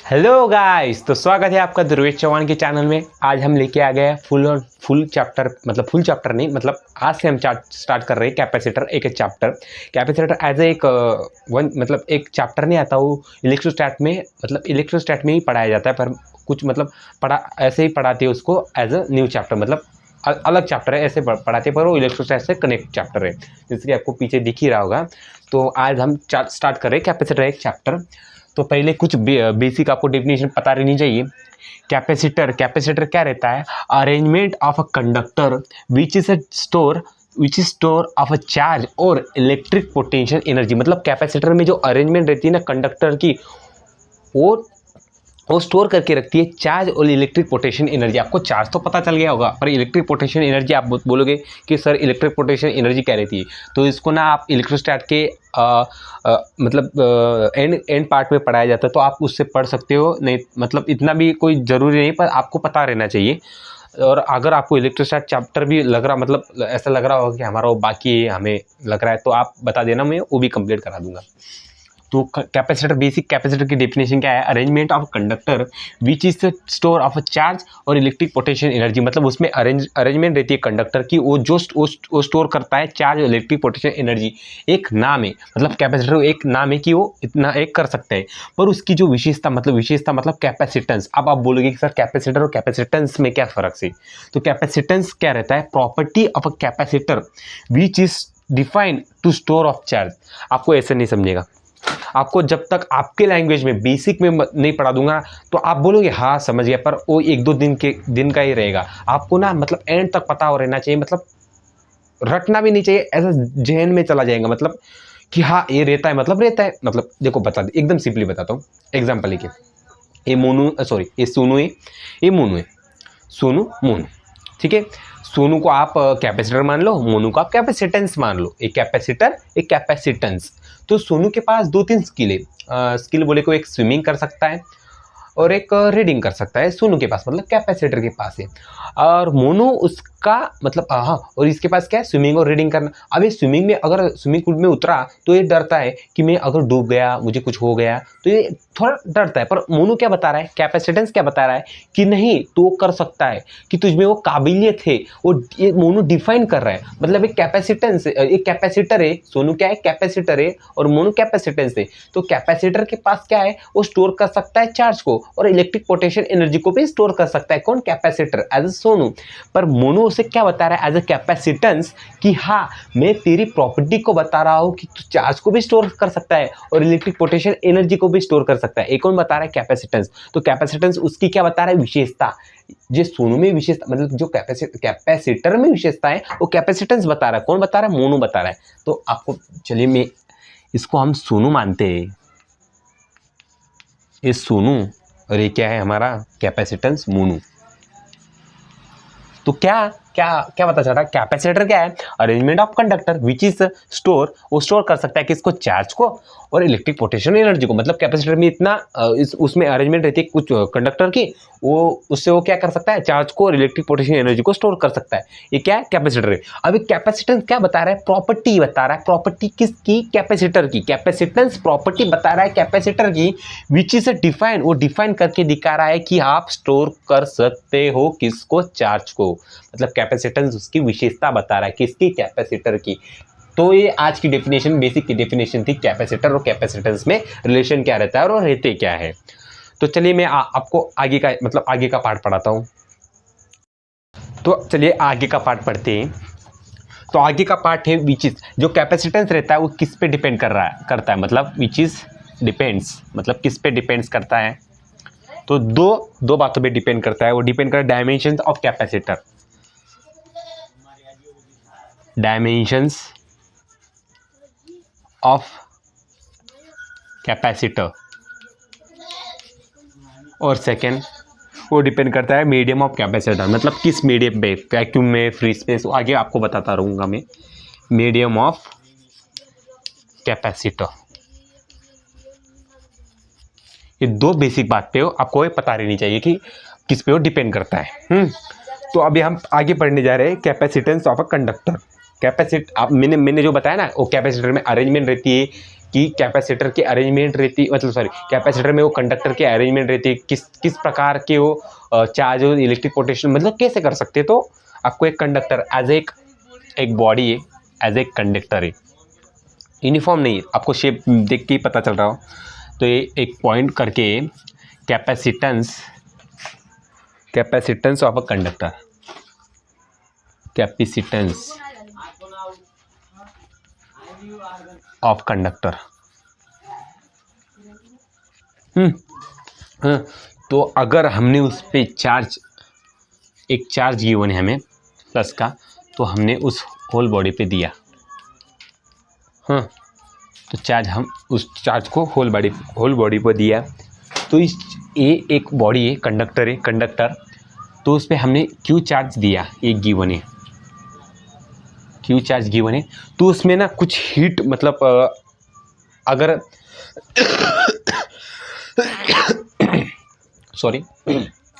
Hello guys, तो स्वागत है आपका ध्रुवेश चौहान के चैनल में। आज हम लेके आ गए हैं फुल चैप्टर, मतलब फुल चैप्टर नहीं, मतलब आज से हम स्टार्ट कर रहे हैं कैपेसिटर। एक चैप्टर कैपेसिटर एज एक वन, मतलब एक चैप्टर नहीं आता, वो इलेक्ट्रोस्टैट में, मतलब इलेक्ट्रोस्टैट में ही पढ़ाया जाता है, पर कुछ मतलब पढ़ा ऐसे ही पढ़ाते हैं उसको एज अ न्यू चैप्टर, मतलब अलग चैप्टर है, ऐसे पढ़ाते हैं, पर वो इलेक्ट्रोस्टैट से कनेक्ट चैप्टर है, जैसे कि आपको पीछे दिख ही रहा होगा। तो आज हम स्टार्ट कर रहे हैं कैपेसिटर एक चैप्टर। तो पहले कुछ बेसिक आपको डेफिनेशन पता रहनी चाहिए। कैपेसिटर क्या रहता है? Arrangement of a conductor which is store of a charge और इलेक्ट्रिक पोटेंशियल एनर्जी। मतलब कैपेसिटर में जो अरेंजमेंट रहती है ना कंडक्टर की, वो स्टोर करके रखती है चार्ज और इलेक्ट्रिक पोटेंशियल एनर्जी। आपको चार्ज तो पता चल गया होगा, पर इलेक्ट्रिक पोटेंशियल एनर्जी आप बोलोगे कि सर इलेक्ट्रिक पोटेंशियल एनर्जी क्या रहती है, तो इसको ना आप इलेक्ट्रोस्टैट के मतलब एंड पार्ट में पढ़ाया जाता है, तो आप उससे पढ़ सकते हो। नहीं मतलब इतना भी कोई ज़रूरी नहीं, पर आपको पता रहना चाहिए। और अगर आपको इलेक्ट्रोस्टैट चैप्टर भी लग रहा, मतलब ऐसा लग रहा होगा कि हमारा वो बाकी है, हमें लग रहा है, तो आप बता देना, मैं वो भी कंप्लीट करा दूंगा। तो कैपेसिटर, बेसिक कैपेसिटर की डेफिनेशन क्या है? Arrangement of conductor which is store of a charge और इलेक्ट्रिक पोटेंशियल एनर्जी। मतलब उसमें अरेंजमेंट रहती है कंडक्टर की, वो स्टोर करता है चार्ज और इलेक्ट्रिक पोटेंशियल एनर्जी। एक नाम है, मतलब कैपेसिटर एक नाम है कि वो इतना एक कर सकते हैं, पर उसकी जो विशेषता मतलब कैपेसिटेंस। अब आप बोलोगे कि सर कैपेसिटर और कैपेसिटेंस में क्या फर्क है? तो कैपेसिटेंस क्या रहता है? Property of a capacitor which is defined to store of charge. आपको ऐसे नहीं समझेगा, आपको जब तक आपके लैंग्वेज में बेसिक में नहीं पढ़ा दूंगा तो आप बोलोगे हाँ समझ गया, पर वो एक दो दिन का ही रहेगा। आपको ना मतलब एंड तक पता हो रहना चाहिए, मतलब रटना भी नहीं चाहिए, ऐसा जहन में चला जाएगा, मतलब कि हाँ ये रहता है, मतलब रहता है। मतलब देखो बता दे, एकदम सिंपली बताता हूँ एग्जाम्पल लेके। ये मोनू, सॉरी ये सोनू है, ये मोनू है, सोनू मोनू, ठीक है। सोनू को आप कैपेसिटर मान लो, मोनू को आप कैपेसिटेंस मान लो। एक कैपेसिटर एक कैपेसिटेंस। तो सोनू के पास दो तीन स्किल है। स्किल बोले को एक स्विमिंग कर सकता है और एक रीडिंग कर सकता है, सोनू के पास, मतलब कैपेसिटर के पास है। और मोनू उसका मतलब हाँ, और इसके पास क्या है? स्विमिंग और रीडिंग करना। अब ये स्विमिंग में, अगर स्विमिंग पूल में उतरा तो ये डरता है कि मैं अगर डूब गया, मुझे कुछ हो गया, तो ये थोड़ा डरता है। पर मोनू क्या बता रहा है, कैपेसिटेंस क्या बता रहा है कि नहीं तो कर सकता है, कि तुझमें वो काबिलियत है। वो ये मोनू डिफाइन कर रहा है, मतलब एक कैपेसिटेंस, एक कैपेसिटर है। सोनू क्या है? कैपेसिटर है, और मोनू कैपेसिटेंस है। तो कैपेसिटर के पास क्या है? वो स्टोर कर सकता है चार्ज को और इलेक्ट्रिक पोटेंशियल एनर्जी को भी स्टोर कर सकता है। कौन? Capacitor, as a Sonu. पर मोनू उसे क्या बता रहा है एज ए कैपेसिटेंस, कि हाँ मैं तेरी प्रॉपर्टी को बता रहा हूँ कि तू चार्ज को भी स्टोर कर सकता है और इलेक्ट्रिक पोटेंशियल एनर्जी को भी स्टोर कर सकता है। एक कौन बता रहा है? कैपेसिटेंस। तो कैपेसिटेंस उसकी क्या बता रहा है? विशेषता। जो सोनू में विशेषता, मतलब जो कैपेसिटर में विशेषता है, वो कैपेसिटेंस बता रहा है। कौन बता रहा है? मोनू बता रहा है। तो आपको, चलिए मैं इसको हम सोनू मानते हैं, ये सोनू, और ये क्या है हमारा? कैपेसिटेंस मोनू। तो क्या क्या क्या पता चल रहा है? कैपेसिटर क्या है? Arrangement of conductor which is store, वो स्टोर कर सकता है किसको? चार्ज को और इलेक्ट्रिक पोटेंशियल एनर्जी को। मतलब कैपेसिटर में इतना उसमें अरेंजमेंट रहती है कुछ कंडक्टर की, वो उससे वो क्या कर सकता है? चार्ज को और इलेक्ट्रिक पोटेंशियल एनर्जी को स्टोर कर सकता है। ये क्या है? कैपेसिटर है। अब कैपेसिटेंस क्या बता रहा है? प्रॉपर्टी बता रहा है। प्रॉपर्टी किसकी? कैपेसिटर की। कैपेसिटेंस प्रॉपर्टी बता रहा है कैपेसिटर की, विच इज डिफाइन, वो डिफाइन करके दिखा रहा है कि आप स्टोर कर सकते हो किसको? चार्ज को। मतलब कैपेसिटेंस उसकी विशेषता बता रहा है, किसकी? कैपेसिटर की। तो ये आज की डेफिनेशन, बेसिक की डेफिनेशन थी कैपेसिटर और कैपेसिटेंस में रिलेशन क्या रहता है और रहते क्या है। तो चलिए मैं आपको आगे का, मतलब आगे का पार्ट पढ़ाता हूं। तो चलिए आगे का पार्ट पढ़ते हैं। तो आगे का पार्ट है विच इज, जो कैपेसिटेंस रहता है वो किस पे डिपेंड करता है, मतलब विच इज डिपेंड्स, मतलब किस पे डिपेंड्स करता है? तो दो बातों पे डिपेंड करता है। वो डिपेंड करता है dimensions of capacitor, dimensions of capacitor, और सेकेंड वो डिपेंड करता है मीडियम ऑफ कैपेसिटर, मतलब किस मीडियम पे, वैक्यूम में, फ्री स्पेस, आगे आपको बताता रहूँगा मैं। मीडियम ऑफ कैपेसिटर, ये दो बेसिक बात पे आपको ये पता रहनी चाहिए कि किस पे वो डिपेंड करता है। तो अभी हम आगे पढ़ने जा रहे हैं कैपेसिटेंस ऑफ अ कंडक्टर। मैंने जो बताया ना, वो कैपेसिटर में अरेंजमेंट रहती है कि कैपेसिटर की अरेंजमेंट रहती, मतलब सॉरी, कैपेसिटर में वो कंडक्टर की अरेंजमेंट रहती है, किस किस प्रकार के वो चार्ज और इलेक्ट्रिक पोटेंशियल मतलब कैसे कर सकते हैं। तो आपको एक कंडक्टर एज एक बॉडी है, एज ए कंडक्टर है, यूनिफॉर्म नहीं है, आपको शेप देख के ही पता चल रहा हो। तो ये एक पॉइंट करके capacitance of a conductor, capacitance of conductor. तो अगर हमने उस पे एक चार्ज गिवन है हमें प्लस का, तो हमने उस होल बॉडी पे दिया, हाँ, तो हम उस चार्ज को होल बॉडी पर दिया। तो ये एक बॉडी है, कंडक्टर, तो उस पर हमने क्यू चार्ज दिया, एक गिवन है, क्यू चार्ज गिवन है। तो उसमें ना कुछ हीट, मतलब अगर सॉरी,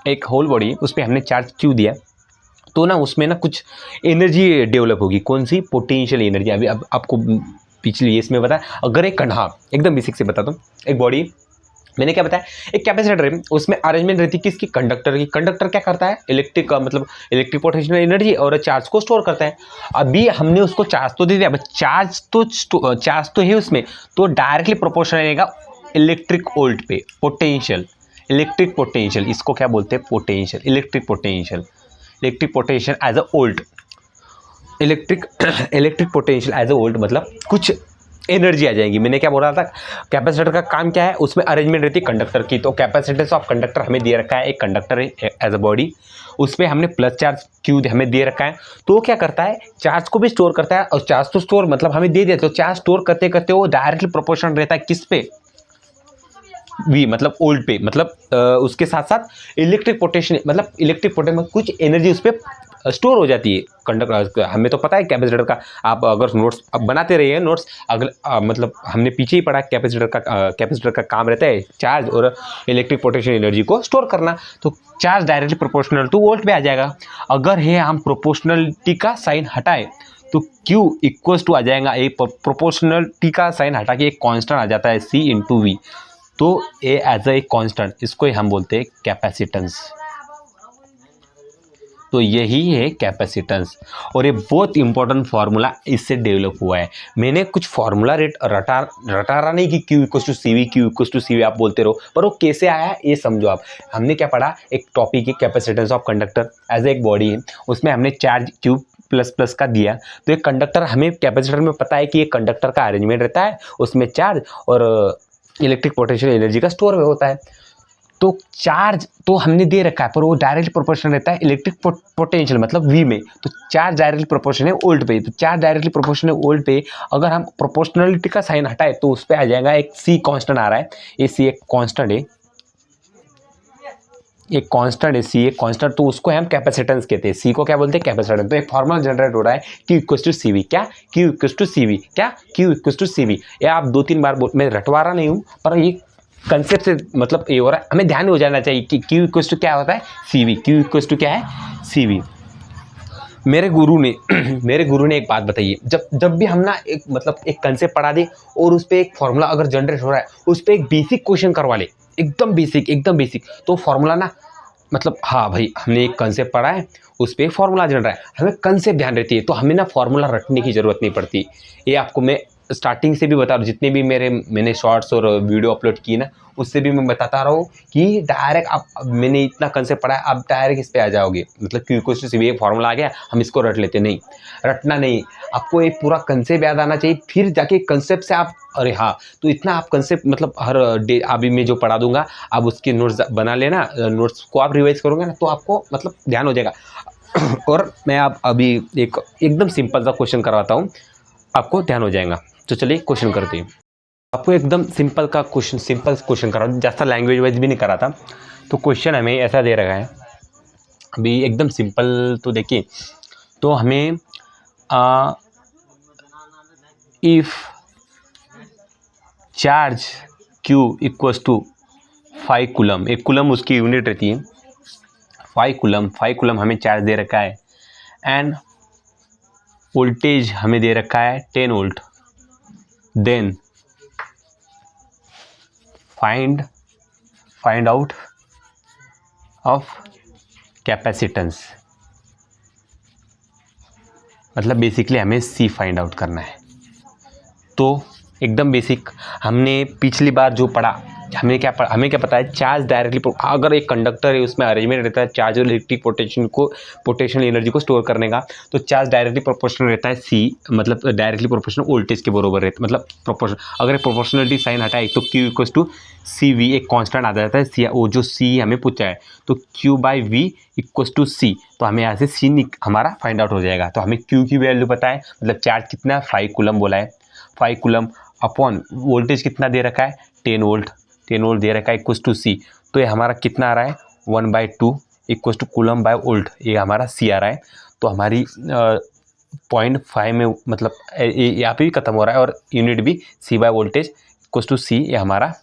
एक होल बॉडी उस पर हमने चार्ज क्यू दिया, तो ना उसमें ना कुछ एनर्जी डेवलप होगी। कौन सी? Potential energy. अभी अब आपको पिछली इसमें बताया, अगर एक एकदम बेसिक से बताता हूँ। एक बॉडी, मैंने क्या बताया, एक कैपेसिटर है, उसमें अरेंजमेंट रहती है किसकी? कंडक्टर की। कंडक्टर क्या करता है? मतलब इलेक्ट्रिक पोटेंशियल एनर्जी और चार्ज को स्टोर करता है। अभी हमने उसको चार्ज तो दे दिया, चार्ज तो है उसमें, तो डायरेक्टली प्रोपोर्शनल रहेगा इलेक्ट्रिक वोल्ट पे। पोटेंशियल, इलेक्ट्रिक पोटेंशियल, इसको क्या बोलते हैं? Potential, electric potential as a volt, electric potential as a volt, मतलब कुछ एनर्जी आ जाएगी। मैंने क्या बोल रहा था, कैपेसिटर का काम क्या है? उसमें अरेंजमेंट रहती है कंडक्टर की। तो कैपेसिटेंस ऑफ कंडक्टर हमें दे रखा है, एक कंडक्टर है एज अ बॉडी, उस पर हमने प्लस चार्ज क्यू हमें दे रखा है। तो वो क्या करता है? चार्ज को भी स्टोर करता है, और चार्ज तो स्टोर मतलब हमें दे दिया, तो चार्ज स्टोर करते करते वो डायरेक्टली प्रोपोर्शनल रहता है किस पे? वी, मतलब वोल्ट पे, मतलब उसके साथ साथ इलेक्ट्रिक पोटेंशियल, मतलब इलेक्ट्रिक पोटेंशियल कुछ एनर्जी उस पर स्टोर हो जाती है। कंडक्टर, हमें तो पता है कैपेसिटर का, आप अगर नोट्स अब बनाते रहिए नोट्स, अगर मतलब हमने पीछे ही पढ़ा, कैपेसिटर का काम रहता है चार्ज और इलेक्ट्रिक पोटेंशियल एनर्जी को स्टोर करना। तो charge directly proportional two volt पे आ जाएगा। अगर है हम प्रोपोर्शनलिटी का साइन हटाए, तो Q इक्वल्स टू आ जाएगा, एक प्रोपोर्शनलिटी का साइन हटा के एक कांस्टेंट आ जाता है C इंटू वी। तो ए एज ए कांस्टेंट, इसको ही हम बोलते हैं कैपेसिटेंस। तो यही है कैपेसिटेंस, और ये बहुत इंपॉर्टेंट फार्मूला इससे डेवलप हुआ है। मैंने कुछ फार्मूला रटा रहा नहीं कि Q equals to C V आप बोलते रहो, पर वो कैसे आया ये समझो आप। हमने क्या पढ़ा, एक टॉपिक है कैपेसिटेंस ऑफ कंडक्टर एज एक बॉडी है, उसमें हमने चार्ज Q प्लस प्लस का दिया। तो एक कंडक्टर, हमें कैपेसिटर में पता है कि एक कंडक्टर का अरेंजमेंट रहता है, उसमें चार्ज और इलेक्ट्रिक पोटेंशियल एनर्जी का स्टोर होता है। तो चार्ज तो हमने दे रखा है, पर वो डायरेक्ट प्रोपोर्शनल रहता है इलेक्ट्रिक पोटेंशियल, मतलब वी में। तो चार्ज डायरेक्टली प्रोपोर्शनल है वोल्ट पे, तो चार्ज डायरेक्टली प्रोपोर्शनल वोल्ट पे, अगर हम प्रोपोर्शनलिटी का साइन हटाए तो उस पर आ जाएगा एक सी कांस्टेंट आ रहा है। ये सी एक कांस्टेंट है, एक कांस्टेंट है सी, एक कांस्टेंट, तो उसको हम कैपेसिटेंस कहते हैं। सी को क्या बोलते हैं? कैपेसिटेंस। तो एक फॉर्मूला जनरेट हो रहा है Q equals to C V. क्या? Q equals to C V, क्या? Q equals to C V. ये आप 2-3 बार मैं रटवा रहा नहीं हूँ, पर ये कंसेप्ट से मतलब ये हो रहा है, हमें ध्यान हो जाना चाहिए कि Q इक्वल्स टू क्या होता है? सी वी। Q इक्वल्स टू क्या है? सी वी। मेरे गुरु ने एक बात बताई है, जब भी हम ना एक मतलब एक कंसेप्ट पढ़ा दे और उस पर एक फॉर्मूला अगर जनरेट हो रहा है, उस पर एक बेसिक क्वेश्चन करवा ले, एकदम बेसिक, तो फॉर्मूला ना, मतलब हाँ भाई हमने एक कंसेप्ट पढ़ा है, उस पर फॉर्मूला जन रहा है, हमें कंसेप्ट ध्यान रहती है, तो हमें ना फॉर्मूला रटने की ज़रूरत नहीं पड़ती। ये आपको मैं स्टार्टिंग से भी बता रहा हूँ, जितने भी मैंने शॉर्ट्स और वीडियो अपलोड किए ना, उससे भी मैं बताता रहा हूँ कि डायरेक्ट आप, मैंने इतना कंसेप्ट पढ़ा है, आप डायरेक्ट इस पर आ जाओगे, मतलब Q equals to C V, एक फॉर्मूला आ गया, हम इसको रट लेते नहीं, रटना नहीं, आपको एक पूरा कंसेप्ट याद आना चाहिए, फिर जाके कंसेप्ट से आप, अरे हाँ, तो इतना आप कंसेप्ट मतलब हर डे अभी मैं जो पढ़ा दूंगा, आप उसके नोट्स बना लेना, नोट्स को आप रिवाइज करोगे ना, तो आपको मतलब ध्यान हो जाएगा। और मैं आप अभी एकदम सिंपल सा क्वेश्चन करवाता हूँ, आपको ध्यान हो जाएगा। तो चलिए क्वेश्चन करते हैं। आपको एकदम सिंपल क्वेश्चन करा, ज़्यादा लैंग्वेज वाइज भी नहीं करा था। तो क्वेश्चन हमें ऐसा दे रखा है, अभी एकदम सिंपल, तो देखिए, तो हमें if charge Q equals to 5 coulomb, एक कूलम उसकी यूनिट रहती है, 5 कूलम हमें चार्ज दे रखा है, एंड वोल्टेज हमें दे रखा है 10 volt, then find out of capacitance, मतलब बेसिकली हमें सी फाइंड आउट करना है। तो एकदम बेसिक, हमने पिछली बार जो पढ़ा, हमें क्या पता है, चार्ज डायरेक्टली, अगर एक कंडक्टर है उसमें अरेंजमेंट रहता है चार्ज और इलेक्ट्रिक पोटेंशियल एनर्जी को स्टोर करने का, तो चार्ज डायरेक्टली प्रोपोर्शनल रहता है सी, मतलब डायरेक्टली प्रोपोर्शनल वोल्टेज के बराबर रहता है, मतलब प्रोपोर्शनल। अगर प्रोपोर्शनलिटी साइन हटाए तो Q equals to C V, एक कांस्टेंट आ जाता है सी, वो जो सी हमें पूछा है, तो Q by V equals to C, तो हमें यहाँ से सी हमारा फाइंड आउट हो जाएगा। तो हमें Q की वैल्यू पता है, मतलब चार्ज कितना है 5 कूलम बोला है, 5 कूलम अपॉन वोल्टेज कितना दे रखा है 10 वोल्ट दे रखा है इक्वल्स टू सी, तो ये हमारा कितना आ रहा है 1/2 equals to coulomb by volt, ये हमारा सी आ रहा है। तो हमारी 0.5 में, मतलब यहाँ पे भी खत्म हो रहा है और यूनिट भी सी बाय वोल्टेज इक्वल्स टू सी, ये हमारा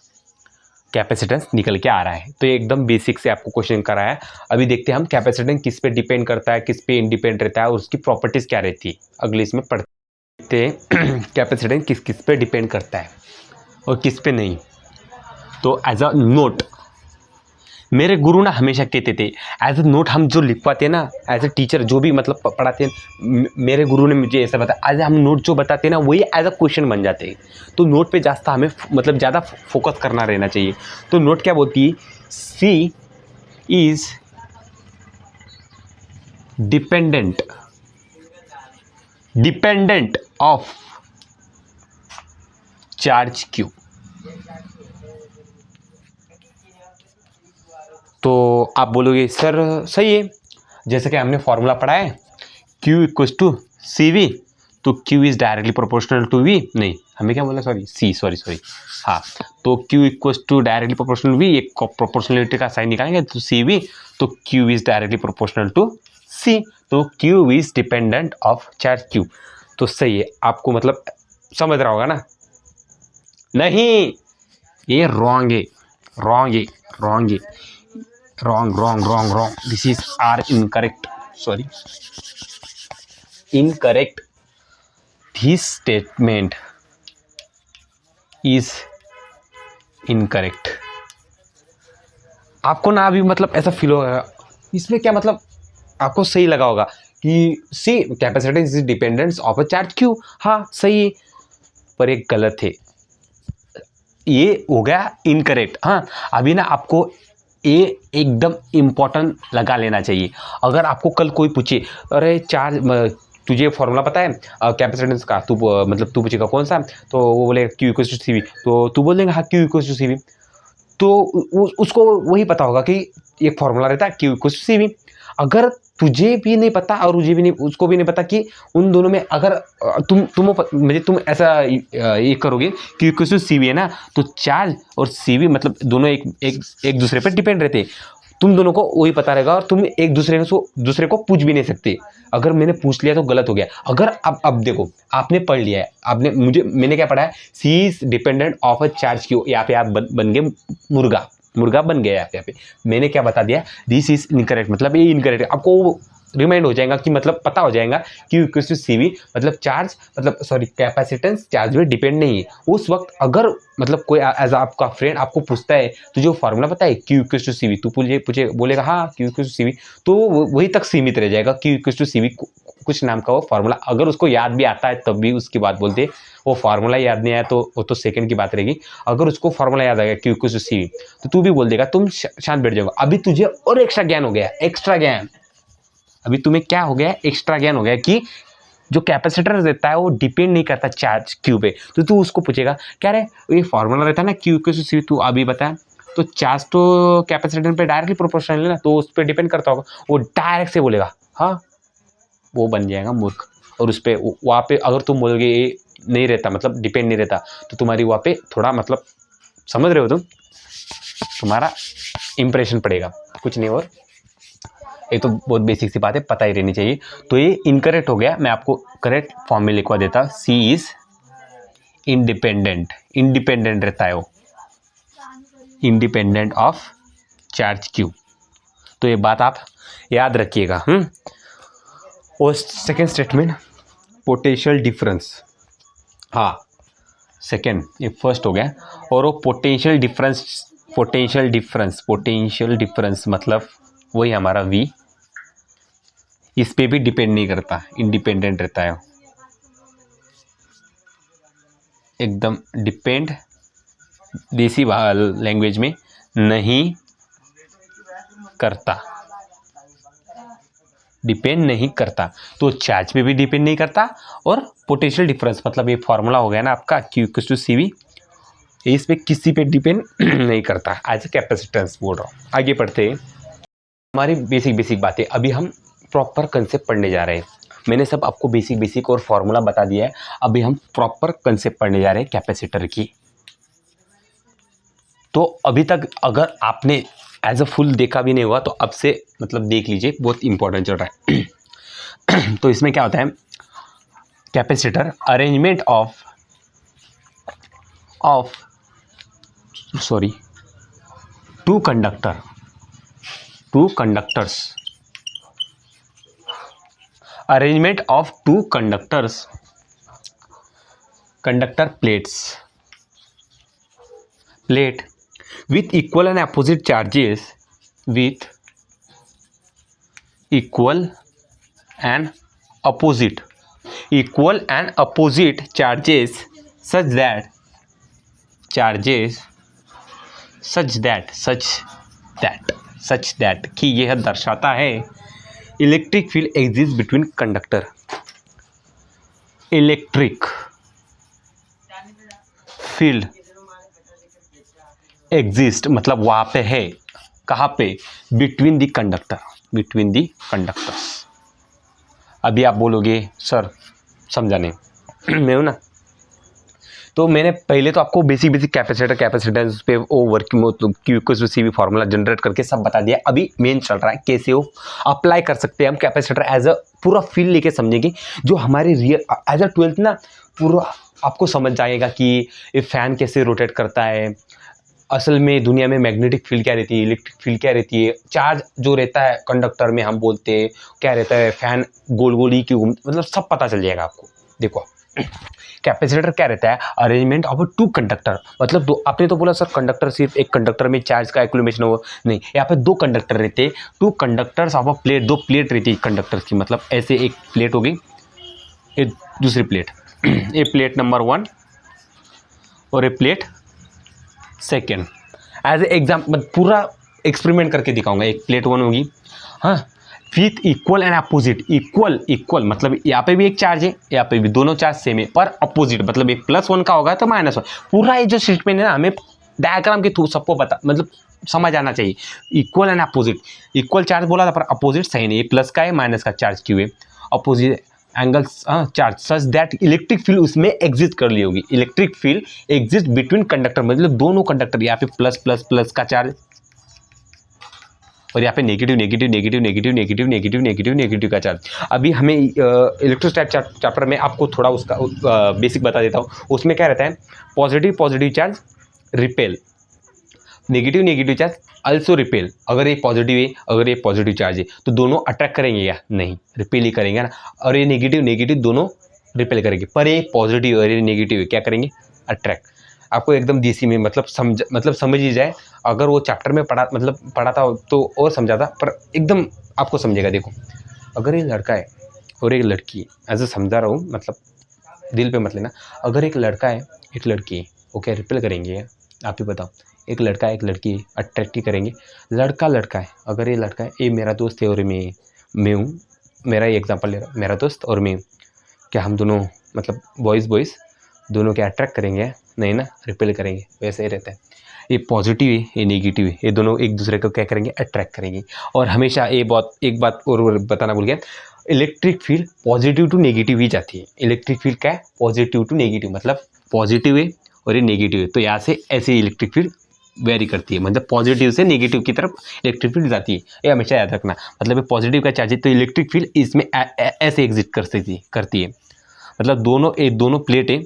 कैपेसिटेंस निकल के आ रहा है। तो ये एकदम बेसिक से आपको क्वेश्चन करा है। अभी देखते हैं हम कैपेसिटेंस किस पे डिपेंड करता है, किस पे इंडिपेंडेंट रहता है और उसकी प्रॉपर्टीज क्या रहती है, अगले इसमें पढ़ते हैं कैपेसिटेंस किस किस पे डिपेंड करता है और किस पे नहीं। तो एज अ नोट, मेरे गुरु ना हमेशा कहते थे एज अ नोट हम जो लिखवाते हैं ना, एज अ टीचर जो भी मतलब पढ़ाते हैं, मेरे गुरु ने मुझे ऐसा बताया, एज हम नोट जो बताते हैं ना वही एज अ क्वेश्चन बन जाते हैं। तो नोट पे ज़्यादा हमें मतलब ज़्यादा फोकस करना रहना चाहिए। तो नोट क्या बोलती है, C is dependent of charge Q. तो आप बोलोगे सर सही है, जैसे कि हमने फॉर्मूला पढ़ा है Q equals to C V, तो Q is directly proportional to V, नहीं हमें क्या बोला, सॉरी हाँ, तो Q equals to directly proportional V, एक प्रोपोर्शनलिटी का साइन निकालेंगे तो सी वी, तो Q is directly proportional to C, तो Q is dependent of charge Q। तो सही है, आपको मतलब समझ रहा होगा ना। नहीं, ये रॉन्ग है, wrong, this is are incorrect, incorrect, this statement is incorrect। आपको ना अभी मतलब ऐसा फील होगा, इसमें क्या मतलब आपको सही लगा होगा कि C capacitance is dependence of a charge Q, हाँ सही है, पर एक गलत है, ये हो गया इनकरेक्ट। हाँ, अभी ना आपको ये एकदम इम्पोर्टेंट लगा लेना चाहिए। अगर आपको कल कोई पूछे अरे चार्ज, तुझे फॉर्मूला पता है कैपेसिटेंस का, तू मतलब तू पूछेगा कौन सा, तो वो बोलेगा Q equals to C V, तो तू बोल देगा हाँ Q equals to C V, तो उसको वही पता होगा कि एक फॉर्मूला रहता है Q equals to C V. अगर तुझे भी नहीं पता और मुझे भी नहीं, उसको भी नहीं पता कि उन दोनों में अगर तुम ऐसा ये करोगे Q equals to C V है ना, तो चार्ज और सी वी मतलब दोनों एक दूसरे पर डिपेंड रहते हैं, तुम दोनों को वही पता रहेगा और तुम एक दूसरे को पूछ भी नहीं सकते। अगर मैंने पूछ लिया तो गलत हो गया। अगर अब देखो आपने पढ़ लिया है, मैंने क्या पढ़ा है, C is dependent of a charge Q, यहाँ पे आप बन गए मुर्गा बन गया यहाँ पे। मैंने क्या बता दिया, दिस इज इनकरेक्ट, मतलब ये इनकरेक्ट है, आपको रिमाइंड हो जाएगा कि मतलब पता हो जाएगा Q equals to C V, मतलब चार्ज मतलब कैपेसिटेंस चार्ज में डिपेंड नहीं है। उस वक्त अगर मतलब कोई एज आपका फ्रेंड आपको पूछता है तुझे वो फार्मूला पता है Q equals to C V, तू पूछे बोलेगा हाँ Q equals to C V, तो वही तक सीमित रह जाएगा Q equals to C V कुछ नाम का वो फार्मूला। अगर उसको याद भी आता है तब भी उसकी बात बोलते, वो फार्मूला याद नहीं आया तो वो तो सेकंड की बात रहेगी। अगर उसको फार्मूला याद आ गया Q equals to C V, तो तू भी बोल देगा, तुम शांत बैठ जाओगे। अभी तुझे और एक्स्ट्रा ज्ञान हो गया, एक्स्ट्रा ज्ञान, अभी तुम्हें क्या हो गया, एक्स्ट्रा ज्ञान हो गया कि जो कैपेसिटर रहता है वो डिपेंड नहीं करता चार्ज क्यू पे। तो तू उसको पूछेगा क्या रे ये फॉर्मूला रहता है ना Q इक्वल्स टू सी, तू अभी बता, तो चार्ज तो कैपेसिटर पे डायरेक्टली प्रोपोर्शनल है ना, तो उस पर डिपेंड करता होगा, वो डायरेक्ट से बोलेगा हाँ, वो बन जाएगा मूर्ख। और उस पर वहाँ पे अगर तुम बोलोगे ये नहीं रहता, मतलब डिपेंड नहीं रहता, तो तुम्हारी वहाँ पे थोड़ा मतलब समझ रहे हो तुम, तुम्हारा इंप्रेशन पड़ेगा, कुछ नहीं। और ये तो बहुत बेसिक सी बात है, पता ही रहनी चाहिए। तो ये इनकरेक्ट हो गया, मैं आपको करेक्ट फॉर्म में लिखवा देता, सी इज इंडिपेंडेंट रहता है वो, इंडिपेंडेंट ऑफ चार्ज क्यू। तो ये बात आप याद रखिएगा। और सेकेंड स्टेटमेंट पोटेंशियल डिफरेंस, हाँ सेकेंड, ये फर्स्ट हो गया। और वो पोटेंशियल डिफरेंस मतलब वही हमारा V, इस पे भी डिपेंड नहीं करता, इंडिपेंडेंट रहता है, एकदम डिपेंड, देसी लैंग्वेज में नहीं करता, डिपेंड नहीं करता। तो चार्ज पे भी डिपेंड नहीं करता, और पोटेंशियल डिफरेंस मतलब ये फॉर्मूला हो गया ना आपका Q=CV, इस पे किसी पे डिपेंड नहीं करता, एज ए कैपेसिटेंस बोल रहा हूँ। आगे बढ़ते हैं, हमारी बेसिक बातें, अभी हम प्रॉपर कंसेप्ट पढ़ने जा रहे हैं। मैंने सब आपको बेसिक और फॉर्मूला बता दिया है, अभी हम प्रॉपर कंसेप्ट पढ़ने जा रहे हैं कैपेसिटर की। तो अभी तक अगर आपने एज अ फुल देखा भी नहीं हुआ तो अब से मतलब देख लीजिए, बहुत इंपॉर्टेंट चल रहा है। तो इसमें क्या होता है, capacitor arrangement of two conductors, arrangement of two conductor plate with equal and opposite charges, such that कि यह दर्शाता है electric field exist between conductor, electric field exist मतलब वहाँ पे है, कहाँ पे, बिटवीन दी कंडक्टर्स। अभी आप बोलोगे सर समझाने मैं हूँ ना, तो मैंने पहले तो आपको बेसिक कैपेसिटेंस पे वो वर्किंग Q=CV फार्मूला जनरेट करके सब बता दिया। अभी मेन चल रहा है कैसे वो अप्लाई कर सकते हैं हम कैपेसिटर एज अ पूरा फील लेके समझेंगे, जो हमारे रियल एज अ 12th ना पूरा आपको समझ जाएगा कि ये फैन कैसे रोटेट करता है, असल में दुनिया में मैग्नेटिक फील्ड क्या रहती है, इलेक्ट्रिक फील्ड क्या रहती है, चार्ज जो रहता है कंडक्टर में हम बोलते हैं क्या रहता है, फैन गोल गोल ही क्यों, मतलब सब पता चल जाएगा आपको। देखो कैपेसिटर क्या रहता है, अरेंजमेंट ऑफ टू कंडक्टर, मतलब दो, आपने तो बोला सर कंडक्टर सिर्फ एक कंडक्टर में चार्ज का एक्युमुलेशन हो, नहीं, यहाँ पे दो कंडक्टर रहते हैं, two conductors of a plate, दो प्लेट रहती है कंडक्टर्स की, मतलब ऐसे एक प्लेट होगी, एक दूसरी प्लेट ये प्लेट नंबर 1 और ये plate second. As a example पूरा एक्सपेरिमेंट करके दिखाऊंगा, एक प्लेट 1 होगी, हाँ, with equal and opposite, equal मतलब यहाँ पे भी एक चार्ज है, यहाँ पे भी दोनों चार्ज सेम है, पर अपोजिट मतलब एक +1 का होगा तो -1। पूरा ये जो स्टेटमेंट है ना, हमें डायग्राम के थ्रू सबको पता मतलब समझ आना चाहिए। Equal and opposite, equal charge बोला था पर अपोजिट सही नहीं, ये प्लस का है माइनस का चार्ज क्यों है, opposite angles charge such that electric field उसमें एग्जिस्ट कर ली होगी, electric field exist between conductor, मतलब दोनों कंडक्टर, यहाँ पे प्लस प्लस प्लस का चार्ज और यहाँ पे नेगेटिव का चार्ज। अभी हमें इलेक्ट्रोस्टैट चैप्टर में आपको थोड़ा उसका बेसिक बता देता हूँ। उसमें क्या रहता है, positive charge repel, negative charge also repel. अगर ये पॉजिटिव है, अगर ये पॉजिटिव चार्ज है तो दोनों अट्रैक्ट करेंगे या नहीं, रिपेल ही करेंगे ना। और ये नेगेटिव दोनों रिपेल करेंगे, पर ये पॉजिटिव और ये नेगेटिव क्या करेंगे, अट्रैक्ट। आपको एकदम देसी में मतलब समझ ही जाए, अगर वो चैप्टर में पढ़ा था तो और समझा था, पर एकदम आपको समझेगा। देखो अगर ये लड़का है और एक लड़की, ऐसा समझा रहा हूँ, मतलब दिल पे मत लेना। अगर एक लड़का है एक लड़की है, वो क्या रिपेल करेंगे, आप ही बताओ। एक लड़का एक लड़की अट्रैक्ट ही करेंगे, लड़का है, अगर ये लड़का है, ये मेरा दोस्त है और मैं हूँ, मेरा ही एग्जांपल ले रहा हूँ, मेरा दोस्त और मैं, क्या हम दोनों मतलब बॉयज़ दोनों क्या अट्रैक्ट करेंगे, नहीं ना, रिपेल करेंगे। वैसे ही रहता है, ये पॉजिटिव है ये नेगेटिव है, ये दोनों एक दूसरे को क्या करेंगे, अट्रैक्ट करेंगे। और हमेशा एक बात और बताना भूल गया, electric field positive to negative ही जाती है। इलेक्ट्रिक फील्ड क्या है, पॉजिटिव टू नेगेटिव, मतलब पॉजिटिव है और ये नेगेटिव है, तो यहाँ से ऐसे इलेक्ट्रिक फील्ड वेरी करती है, मतलब पॉजिटिव से नेगेटिव की तरफ इलेक्ट्रिक फील्ड जाती है, ये हमेशा याद रखना। मतलब ये पॉजिटिव का चार्ज है तो इलेक्ट्रिक फील्ड इसमें ऐसे एग्जिट करती है, मतलब दोनों प्लेट है,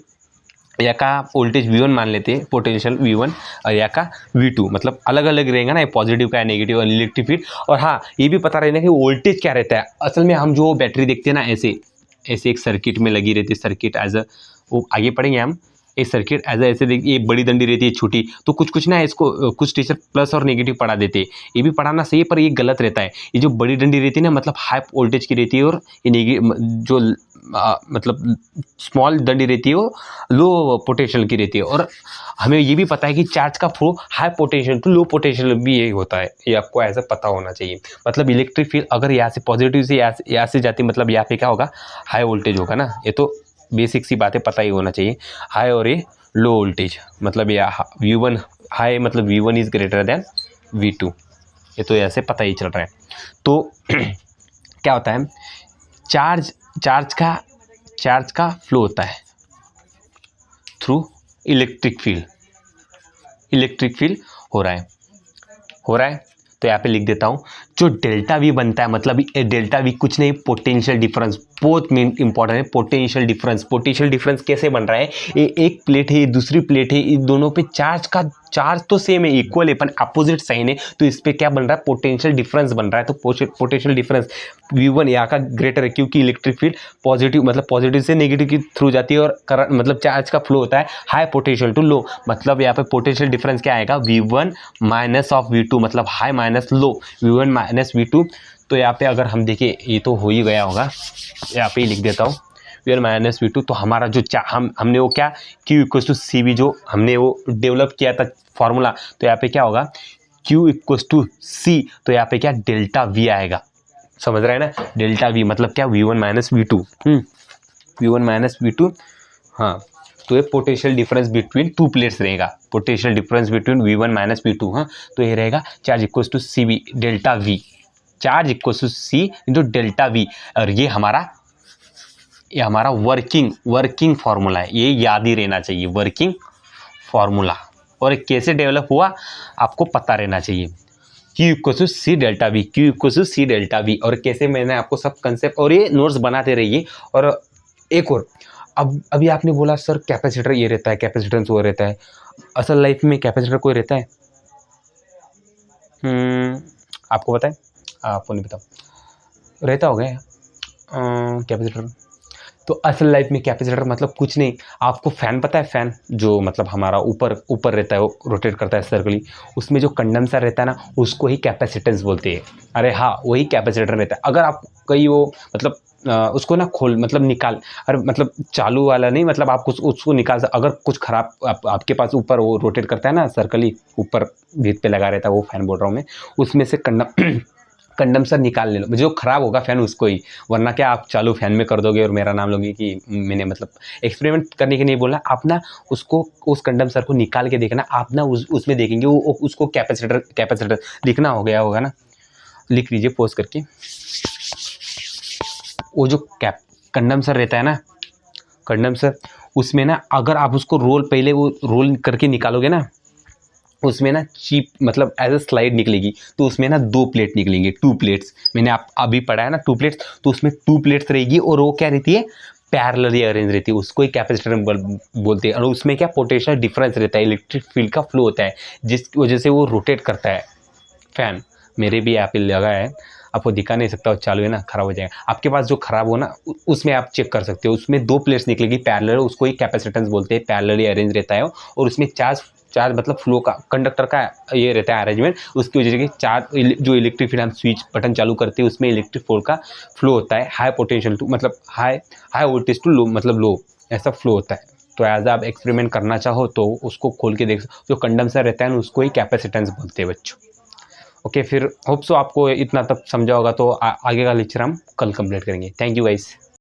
या का वोल्टेज V1 मान लेते हैं, पोटेंशियल V1, और या का V2, मतलब अलग अलग रहेगा ना, पॉजिटिव का है नेगेटिव और इलेक्ट्रिक फील्ड। और हाँ, ये भी पता रहना कि वोल्टेज क्या रहता है। असल में हम जो बैटरी देखते हैं ना, ऐसे एक सर्किट में लगी रहती है, सर्किट एज अ, वो आगे पढ़ेंगे हम, एक सर्किट ऐसे देखिए, ये बड़ी डंडी रहती है छोटी, तो कुछ ना इसको कुछ टीचर प्लस और नेगेटिव पढ़ा देते हैं, ये भी पढ़ाना सही है पर ये गलत रहता है। ये जो बड़ी डंडी रहती है ना मतलब हाई वोल्टेज की रहती है, और ये जो मतलब स्मॉल डंडी रहती है वो लो पोटेंशियल की रहती है। और हमें ये भी पता है कि चार्ज का flow high potential to low potential भी ये होता है, ये आपको ऐसा पता होना चाहिए। मतलब इलेक्ट्रिक फील्ड अगर यहाँ से पॉजिटिव से यहाँ से जाती, मतलब यहाँ पे क्या होगा, हाई वोल्टेज होगा ना, ये तो बेसिक सी बातें पता ही होना चाहिए। हाई और ये लो वोल्टेज, मतलब ये V1 हाई, मतलब V1 is greater than V2, ये तो ऐसे पता ही चल रहा है। तो क्या होता है, चार्ज का फ्लो होता है थ्रू इलेक्ट्रिक फील्ड हो रहा है। तो यहाँ पे लिख देता हूँ, जो डेल्टा वी बनता है, मतलब डेल्टा वी कुछ नहीं, पोटेंशियल डिफरेंस, बहुत मेन इंपॉर्टेंट है पोटेंशियल डिफरेंस कैसे बन रहा है, ये एक प्लेट है, ये दूसरी प्लेट है, इन दोनों पे चार्ज तो सेम है, इक्वल है, पर अपोजिट साइन है, तो इस पे क्या बन रहा है, पोटेंशियल डिफरेंस बन रहा है। तो पोटेंशियल डिफरेंस V1 यहाँ का ग्रेटर है, क्योंकि इलेक्ट्रिक फील्ड पॉजिटिव से नेगेटिव के थ्रू जाती है, और करंट मतलब चार्ज का फ्लो होता है हाई पोटेंशियल टू लो, मतलब यहाँ पे पोटेंशियल डिफरेंस क्या आएगा, V1 माइनस ऑफ V2, मतलब high minus low, V1 minus V2। तो यहाँ पे अगर हम देखें, ये तो हो ही गया होगा, यहाँ पे ही लिख देता हूँ V1 माइनस V2। तो हमारा जो हमने वो क्या, Q इक्वल टू CV जो हमने वो डेवलप किया था फॉर्मूला, तो यहाँ पे क्या होगा, Q इक्वल टू C, तो यहाँ पे क्या डेल्टा V आएगा, समझ रहे हैं ना, डेल्टा V मतलब क्या, V1 minus V2, V1 minus V2। हाँ, तो ये potential difference between two plates रहेगा, potential difference between V1 minus V2। हाँ, तो ये रहेगा charge equal to CV delta V, charge equal to C into delta V। और ये हमारा वर्किंग फार्मूला है, ये याद ही रहना चाहिए, वर्किंग फार्मूला। और कैसे डेवलप हुआ आपको पता रहना चाहिए, Q equal to C delta V, Q equal to C delta V। और कैसे, मैंने आपको सब कंसेप्ट और ये नोट्स बनाते रहिए। और एक और, अब अभी आपने बोला सर कैपेसिटर ये रहता है, कैपेसिटेंस वो रहता है, असल लाइफ में कैपेसिटर कोई रहता है? आपको पता है? आपको नहीं पता, रहता होगा कैपेसिटर। तो असल लाइफ में कैपेसिटर मतलब कुछ नहीं, आपको फैन पता है, फैन जो मतलब हमारा ऊपर रहता है, वो रोटेट करता है सर्कली, उसमें जो कंडेंसर रहता है ना, उसको ही कैपेसिटेंस बोलते हैं। अरे हाँ, वही कैपेसिटर रहता है। अगर आप कहीं वो मतलब उसको ना मतलब निकाल, अरे मतलब चालू वाला नहीं, मतलब आप उसको निकाल, अगर कुछ खराब आपके पास ऊपर वो रोटेट करता है ना सर्कली, ऊपर भीत पे लगा रहता है, वो फैन बोल रहा हूँ मैं, उसमें से कंडेंसर निकाल ले लो, जो खराब होगा फैन उसको ही, वरना क्या आप चालू फैन में कर दोगे और मेरा नाम लोगे कि मैंने मतलब एक्सपेरिमेंट करने के नहीं बोला, आप ना उसको उस कंडेंसर को निकाल के देखना, आप ना उसमें देखेंगे वो उसको कैपेसिटर लिखना हो गया होगा ना, लिख लीजिए पॉज करके। वो जो कंडेंसर रहता है ना, कंडेंसर, उसमें ना अगर आप उसको पहले वो रोल करके निकालोगे ना, उसमें ना चीप मतलब एज अ स्लाइड निकलेगी, तो उसमें ना 2 प्लेट निकलेंगे, 2 प्लेट्स, मैंने आप अभी पढ़ा है ना 2 प्लेट्स, तो उसमें 2 प्लेट्स रहेगी, और वो क्या रहती है, पैरेलली अरेंज रहती है, उसको ही कैपेसिटर बोलते हैं। और उसमें क्या पोटेंशियल डिफरेंस रहता है, इलेक्ट्रिक फील्ड का फ्लो होता है, जिसकी वजह से वो रोटेट करता है फैन। मेरे भी यहाँ पे लगा है, आपको दिखा नहीं सकता, चालू है ना, खराब हो जाएगा। आपके पास जो खराब हो ना, उसमें आप चेक कर सकते हो, उसमें 2 प्लेट्स निकलेगी पैरेलल, उसको ही कैपेसिटेंस बोलते हैं, पैरेलली अरेंज रहता है, और उसमें चार्ज मतलब फ्लो का, कंडक्टर का ये रहता है अरेंजमेंट, उसकी वजह से चार्ज जो इलेक्ट्रिक फील्ड हम स्विच बटन चालू करते हैं, उसमें इलेक्ट्रिक फील्ड का फ्लो होता है, हाई पोटेंशियल टू मतलब हाई वोल्टेज टू लो मतलब लो, ऐसा फ्लो होता है। तो एज आप एक्सपेरिमेंट करना चाहो तो उसको खोल के देख, जो कंडेंसर रहता है ना, उसको ही कैपेसिटेंस बोलते हैं बच्चों। ओके, फिर होप सो आपको इतना तक समझा होगा, तो आगे का लेक्चर हम कल कंप्लीट करेंगे। Thank you guys.